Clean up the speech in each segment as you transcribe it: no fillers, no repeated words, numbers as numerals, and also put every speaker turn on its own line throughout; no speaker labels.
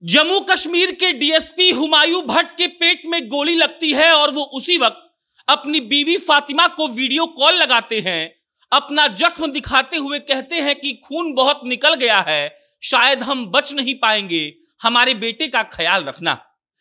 जम्मू कश्मीर के डीएसपी हुमायूं भट्ट के पेट में गोली लगती है और वो उसी वक्त अपनी बीवी फातिमा को वीडियो कॉल लगाते हैं। अपना जख्म दिखाते हुए कहते हैं कि खून बहुत निकल गया है, शायद हम बच नहीं पाएंगे, हमारे बेटे का ख्याल रखना।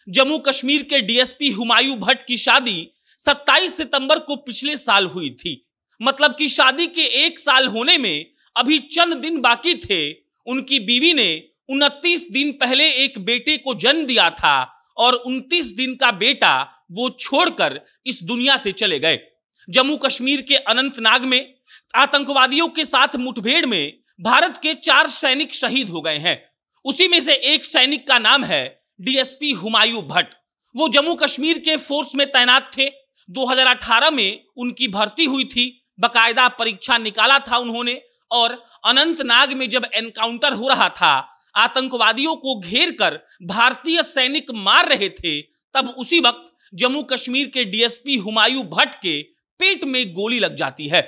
जम्मू कश्मीर के डीएसपी हुमायूं भट्ट की शादी 27 सितंबर को पिछले साल हुई थी। मतलब कि शादी के 1 साल होने में अभी चंद दिन बाकी थे। उनकी बीवी ने 29 दिन पहले एक बेटे को जन्म दिया था और 29 दिन का बेटा वो छोड़कर इस दुनिया से चले गए। जम्मू कश्मीर के अनंतनाग में आतंकवादियों के साथ मुठभेड़ में भारत के 4 सैनिक शहीद हो गए हैं। उसी में से एक सैनिक का नाम है डीएसपी हुमायूं भट्ट। वो जम्मू कश्मीर के फोर्स में तैनात थे। 2018 में उनकी भर्ती हुई थी, बकायदा परीक्षा निकाला था उन्होंने। और अनंतनाग में जब एनकाउंटर हो रहा था, आतंकवादियों को घेर कर भारतीय सैनिक मार रहे थे, तब उसी वक्त जम्मू कश्मीर के डीएसपी हुमायूं भट्ट के पेट में गोली लग जाती है।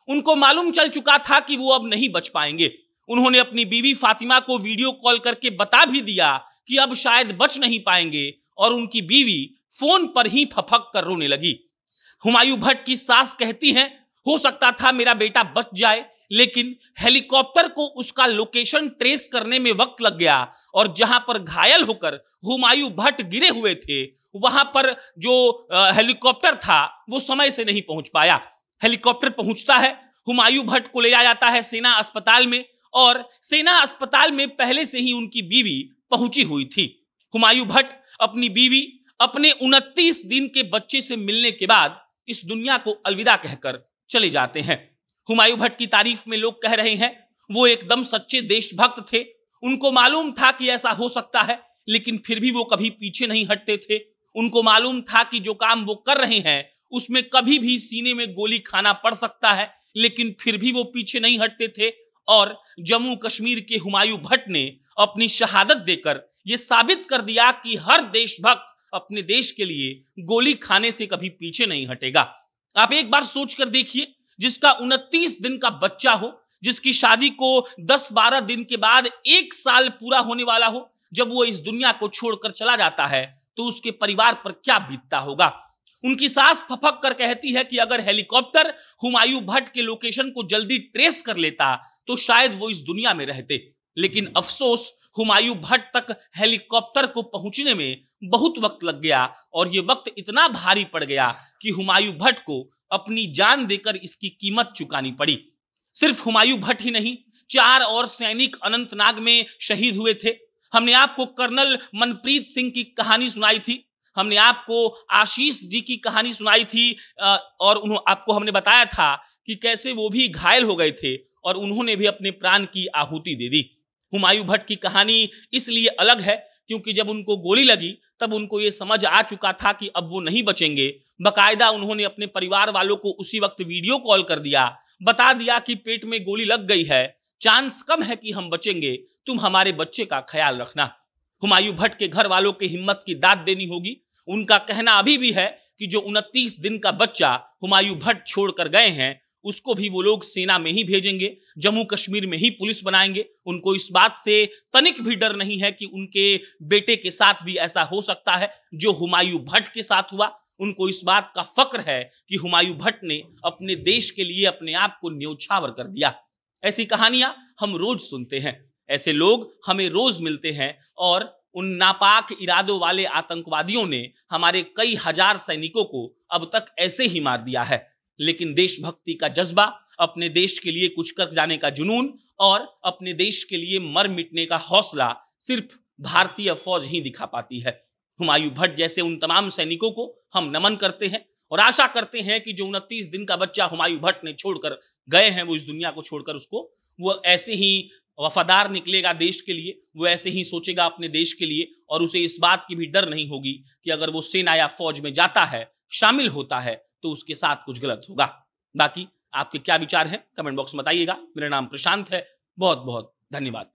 उनको मालूम चल चुका था कि वो अब नहीं बच पाएंगे। उन्होंने अपनी बीवी फातिमा को वीडियो कॉल करके बता भी दिया कि अब शायद बच नहीं पाएंगे और उनकी बीवी फोन पर ही फफक कर रोने लगी। हुमायूं भट्ट की सास कहती हैं, हो सकता था मेरा बेटा बच जाए, लेकिन हेलीकॉप्टर को उसका लोकेशन ट्रेस करने में वक्त लग गया और जहां पर घायल होकर हुमायूं भट्ट गिरे हुए थे, वहां पर जो हेलीकॉप्टर था वो समय से नहीं पहुंच पाया। हेलीकॉप्टर पहुंचता है, हुमायूं भट्ट को ले जाया जाता है सेना अस्पताल में और सेना अस्पताल में पहले से ही उनकी बीवी पहुंची हुई थी। हुमायूं भट्ट अपनी बीवी अपने 29 दिन के बच्चे से मिलने के बाद इस दुनिया को अलविदा कहकर चले जाते हैं। हुमायूं भट्ट की तारीफ में लोग कह रहे हैं वो एकदम सच्चे देशभक्त थे। उनको मालूम था कि ऐसा हो सकता है, लेकिन फिर भी वो कभी पीछे नहीं हटते थे। उनको मालूम था कि जो काम वो कर रहे हैं उसमें कभी भी सीने में गोली खाना पड़ सकता है, लेकिन फिर भी वो पीछे नहीं हटते थे। और जम्मू कश्मीर के हुमायूं भट्ट ने अपनी शहादत देकर यह साबित कर दिया कि हर देशभक्त अपने देश के लिए गोली खाने से कभी पीछे नहीं हटेगा। आप एक बार सोचकर देखिए, जिसका 29 दिन का बच्चा हो, जिसकी शादी को 10-12 दिन के बाद 1 साल पूरा होने वाला हो, जब वो इस दुनिया को छोड़कर चला जाता है तो उसके परिवार पर क्या बीतता होगा। उनकी सास फफक कर कहती है कि अगर हेलीकॉप्टर हुमायूं भट्ट के लोकेशन को जल्दी ट्रेस कर लेता तो शायद वो इस दुनिया में रहते, लेकिन अफसोस हुमायूं भट्ट तक हेलीकॉप्टर को पहुंचने में बहुत वक्त लग गया और ये वक्त इतना भारी पड़ गया कि हुमायूं भट्ट को अपनी जान देकर इसकी कीमत चुकानी पड़ी। सिर्फ हुमायूं भट्ट ही नहीं, 4 और सैनिक अनंतनाग में शहीद हुए थे। हमने आपको कर्नल मनप्रीत सिंह की कहानी सुनाई थी, हमने आपको आशीष जी की कहानी सुनाई थी और आपको हमने बताया था कि कैसे वो भी घायल हो गए थे और उन्होंने भी अपने प्राण की आहुति दे दी। हुमायूं भट्ट की कहानी इसलिए अलग है क्योंकि जब उनको गोली लगी तब उनको ये समझ आ चुका था कि अब वो नहीं बचेंगे। बकायदा उन्होंने अपने परिवार वालों को उसी वक्त वीडियो कॉल कर दिया, बता दिया कि पेट में गोली लग गई है, चांस कम है कि हम बचेंगे, तुम हमारे बच्चे का ख्याल रखना। हुमायूं भट्ट के घर वालों के हिम्मत की दाद देनी होगी। उनका कहना अभी भी है कि जो 29 दिन का बच्चा हुमायूं भट्ट छोड़कर गए हैं उसको भी वो लोग सेना में ही भेजेंगे, जम्मू कश्मीर में ही पुलिस बनाएंगे। उनको इस बात से तनिक भी डर नहीं है कि उनके बेटे के साथ भी ऐसा हो सकता है जो हुमायूं भट्ट के साथ हुआ। उनको इस बात का फक्र है कि हुमायूं भट्ट ने अपने देश के लिए अपने आप को न्योछावर कर दिया। ऐसी कहानियां हम रोज सुनते हैं, ऐसे लोग हमें रोज मिलते हैं और उन नापाक इरादों वाले आतंकवादियों ने हमारे कई हजार सैनिकों को अब तक ऐसे ही मार दिया है। लेकिन देशभक्ति का जज्बा, अपने देश के लिए कुछ कर जाने का जुनून और अपने देश के लिए मर मिटने का हौसला सिर्फ भारतीय फौज ही दिखा पाती है। हुमायूं भट्ट जैसे उन तमाम सैनिकों को हम नमन करते हैं और आशा करते हैं कि जो 29 दिन का बच्चा हुमायूं भट्ट ने छोड़कर गए हैं, वो इस दुनिया को छोड़कर उसको वो ऐसे ही वफादार निकलेगा देश के लिए, वो ऐसे ही सोचेगा अपने देश के लिए और उसे इस बात की भी डर नहीं होगी कि अगर वो सेना या फौज में जाता है, शामिल होता है, तो उसके साथ कुछ गलत होगा। बाकी आपके क्या विचार हैं कमेंट बॉक्स में बताइएगा। मेरा नाम प्रशांत है। बहुत बहुत धन्यवाद।